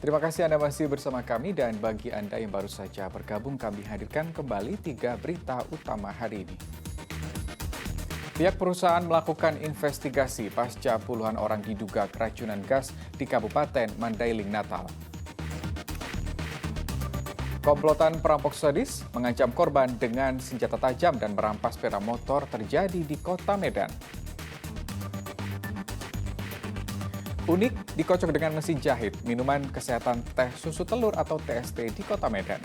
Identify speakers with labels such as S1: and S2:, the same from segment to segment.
S1: Terima kasih Anda masih bersama kami dan bagi Anda yang baru saja bergabung kami hadirkan kembali 3 berita utama hari ini. Pihak perusahaan melakukan investigasi pasca puluhan orang diduga keracunan gas di Kabupaten Mandailing, Natal. Komplotan perampok sadis mengancam korban dengan senjata tajam dan merampas sepeda motor terjadi di Kota Medan. Unik dikocok dengan mesin jahit, minuman kesehatan teh susu telur atau TST di Kota Medan.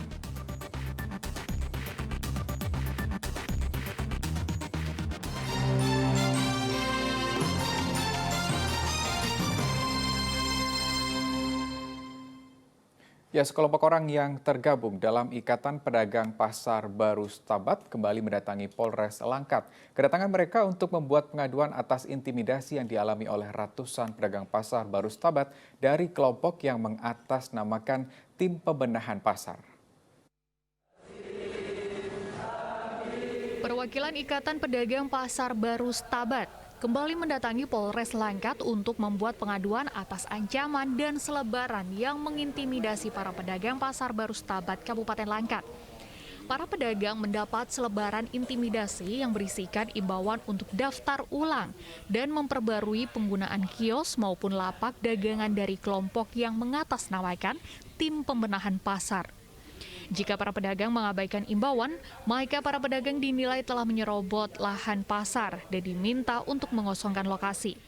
S1: Ya, sekelompok orang yang tergabung dalam Ikatan Pedagang Pasar Baru Stabat kembali mendatangi Polres Langkat. Kedatangan mereka untuk membuat pengaduan atas intimidasi yang dialami oleh ratusan pedagang pasar Baru Stabat dari kelompok yang mengatasnamakan tim pembenahan pasar.
S2: Perwakilan Ikatan Pedagang Pasar Baru Stabat kembali mendatangi Polres Langkat untuk membuat pengaduan atas ancaman dan selebaran yang mengintimidasi para pedagang Pasar Baru Stabat, Kabupaten Langkat. Para pedagang mendapat selebaran intimidasi yang berisikan imbauan untuk daftar ulang dan memperbarui penggunaan kios maupun lapak dagangan dari kelompok yang mengatasnamakan tim pembenahan pasar. Jika para pedagang mengabaikan imbauan, maka para pedagang dinilai telah menyerobot lahan pasar dan diminta untuk mengosongkan lokasi.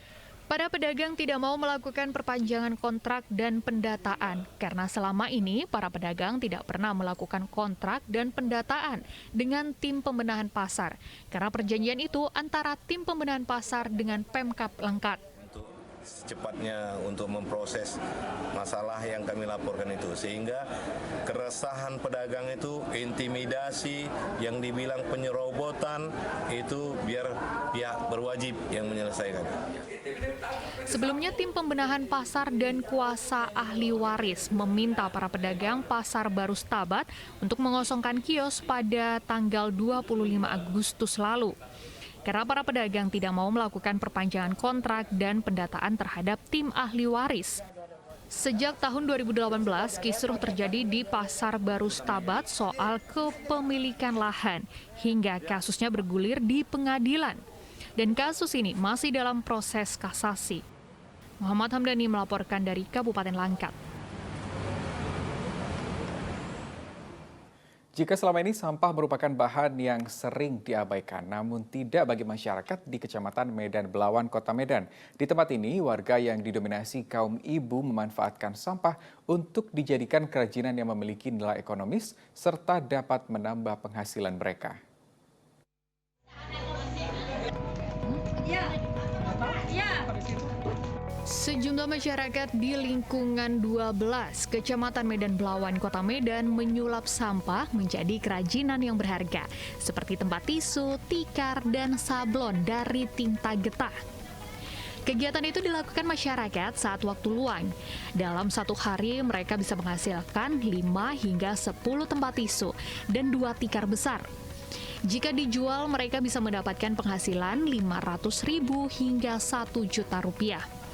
S2: Para pedagang tidak mau melakukan perpanjangan kontrak dan pendataan karena selama ini para pedagang tidak pernah melakukan kontrak dan pendataan dengan tim pembenahan pasar karena perjanjian itu antara tim pembenahan pasar dengan Pemkab Langkat.
S3: Secepatnya untuk memproses masalah yang kami laporkan itu, sehingga keresahan pedagang itu, intimidasi yang dibilang penyerobotan itu biar pihak berwajib yang menyelesaikan.
S2: Sebelumnya tim pembenahan pasar dan kuasa ahli waris meminta para pedagang Pasar Baru Stabat untuk mengosongkan kios pada tanggal 25 Agustus lalu. Karena para pedagang tidak mau melakukan perpanjangan kontrak dan pendataan terhadap tim ahli waris. Sejak tahun 2018, kisruh terjadi di Pasar Baru Stabat soal kepemilikan lahan, hingga kasusnya bergulir di pengadilan. Dan kasus ini masih dalam proses kasasi. Muhammad Hamdani melaporkan dari Kabupaten Langkat.
S1: Jika selama ini sampah merupakan bahan yang sering diabaikan, namun tidak bagi masyarakat di Kecamatan Medan Belawan, Kota Medan. Di tempat ini, warga yang didominasi kaum ibu memanfaatkan sampah untuk dijadikan kerajinan yang memiliki nilai ekonomis serta dapat menambah penghasilan mereka.
S2: Sejumlah masyarakat di lingkungan 12 Kecamatan Medan Belawan, Kota Medan menyulap sampah menjadi kerajinan yang berharga, seperti tempat tisu, tikar, dan sablon dari tinta getah. Kegiatan itu dilakukan masyarakat saat waktu luang. Dalam satu hari mereka bisa menghasilkan 5 hingga 10 tempat tisu dan 2 tikar besar. Jika dijual, mereka bisa mendapatkan penghasilan Rp500.000 hingga Rp1.000.000.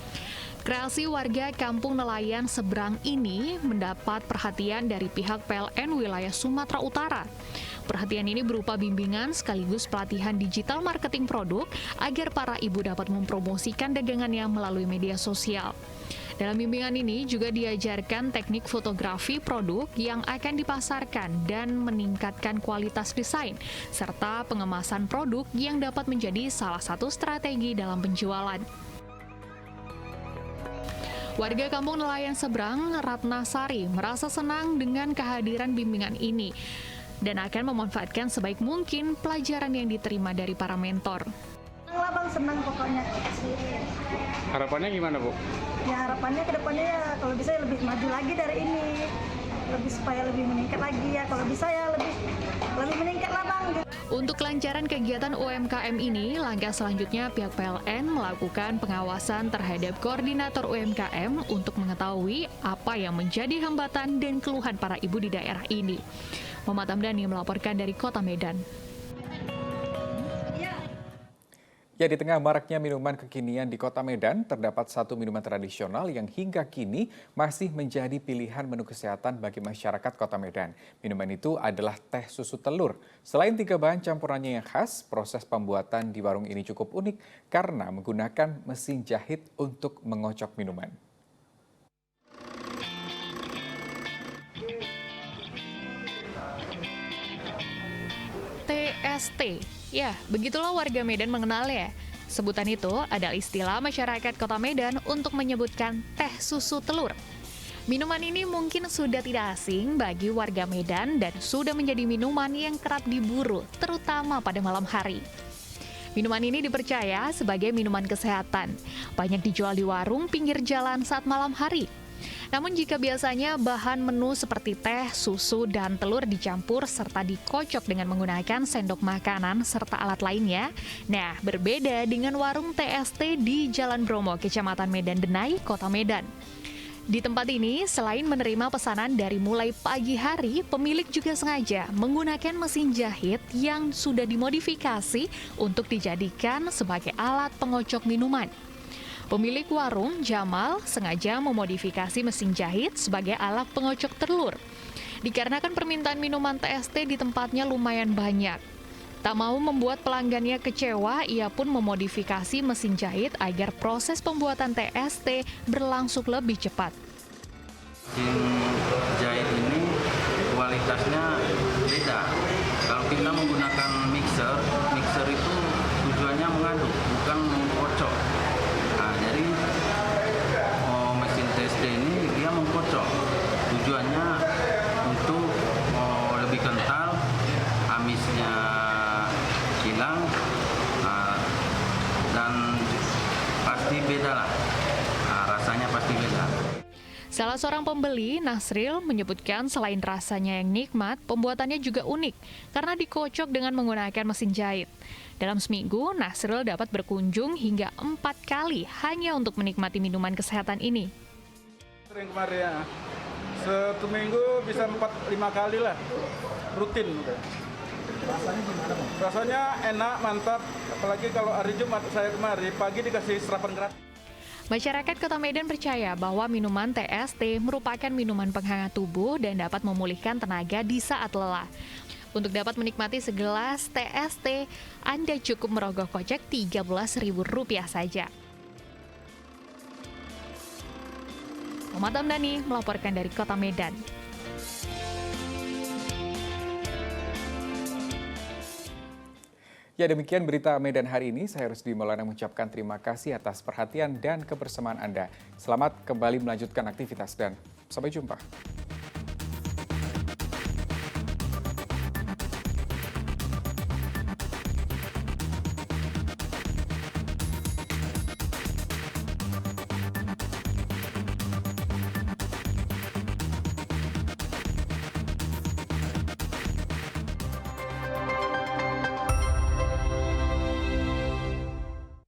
S2: Kreasi warga Kampung Nelayan Seberang ini mendapat perhatian dari pihak PLN wilayah Sumatera Utara. Perhatian ini berupa bimbingan sekaligus pelatihan digital marketing produk agar para ibu dapat mempromosikan dagangannya melalui media sosial. Dalam bimbingan ini juga diajarkan teknik fotografi produk yang akan dipasarkan dan meningkatkan kualitas desain, serta pengemasan produk yang dapat menjadi salah satu strategi dalam penjualan. Warga Kampung Nelayan Seberang, Ratna Sari, merasa senang dengan kehadiran bimbingan ini dan akan memanfaatkan sebaik mungkin pelajaran yang diterima dari para mentor.
S4: Bang, senang pokoknya.
S5: Harapannya gimana, Bu?
S4: Ya harapannya ke depannya ya kalau bisa ya lebih maju lagi dari ini. Supaya lebih meningkat lagi ya. Kalau bisa ya lebih meningkat lah, Bang.
S2: Untuk kelancaran kegiatan UMKM ini, langkah selanjutnya pihak PLN melakukan pengawasan terhadap koordinator UMKM untuk mengetahui apa yang menjadi hambatan dan keluhan para ibu di daerah ini. Muhammad Hamdani melaporkan dari Kota Medan.
S1: Ya, di tengah maraknya minuman kekinian di Kota Medan, terdapat satu minuman tradisional yang hingga kini masih menjadi pilihan menu kesehatan bagi masyarakat Kota Medan. Minuman itu adalah teh susu telur. Selain 3 bahan campurannya yang khas, proses pembuatan di warung ini cukup unik karena menggunakan mesin jahit untuk mengocok minuman.
S2: TST. Ya, begitulah warga Medan mengenalnya. Sebutan itu adalah istilah masyarakat Kota Medan untuk menyebutkan teh susu telur. Minuman ini mungkin sudah tidak asing bagi warga Medan dan sudah menjadi minuman yang kerap diburu, terutama pada malam hari. Minuman ini dipercaya sebagai minuman kesehatan. Banyak dijual di warung pinggir jalan saat malam hari. Namun jika biasanya bahan menu seperti teh, susu, dan telur dicampur serta dikocok dengan menggunakan sendok makanan serta alat lainnya, nah berbeda dengan warung TST di Jalan Bromo, Kecamatan Medan Denai, Kota Medan. Di tempat ini, selain menerima pesanan dari mulai pagi hari, pemilik juga sengaja menggunakan mesin jahit yang sudah dimodifikasi untuk dijadikan sebagai alat pengocok minuman. Pemilik warung, Jamal, sengaja memodifikasi mesin jahit sebagai alat pengocok telur. Dikarenakan permintaan minuman TST di tempatnya lumayan banyak. Tak mau membuat pelanggannya kecewa, ia pun memodifikasi mesin jahit agar proses pembuatan TST berlangsung lebih cepat.
S6: Mesin jahit ini kualitasnya beda. Kalau kita menggunakan mixer itu tujuannya mengaduk, bukan mengkocok. Nah, jadi mesin TST ini dia mengkocok. Tujuannya untuk lebih kental, amisnya hilang, dan pasti beda lah. Rasanya pasti beda.
S2: Salah seorang pembeli, Nasril, menyebutkan selain rasanya yang nikmat, pembuatannya juga unik karena dikocok dengan menggunakan mesin jahit. Dalam seminggu, Nasril dapat berkunjung hingga 4 kali hanya untuk menikmati minuman kesehatan ini.
S7: Sering kemarin ya, satu minggu bisa 4-5 kali lah, rutin. Rasanya gimana, Bang? Rasanya enak, mantap, apalagi kalau hari Jumat saya kemari, pagi dikasih sarapan gratis.
S2: Masyarakat Kota Medan percaya bahwa minuman TST merupakan minuman penghangat tubuh dan dapat memulihkan tenaga di saat lelah. Untuk dapat menikmati segelas TST, Anda cukup merogoh kocek Rp13.000 saja. Muhammad Amdani melaporkan dari Kota Medan.
S1: Ya, demikian berita Medan hari ini. Saya Rusdi Maulana mengucapkan terima kasih atas perhatian dan kebersamaan Anda. Selamat kembali melanjutkan aktivitas dan sampai jumpa.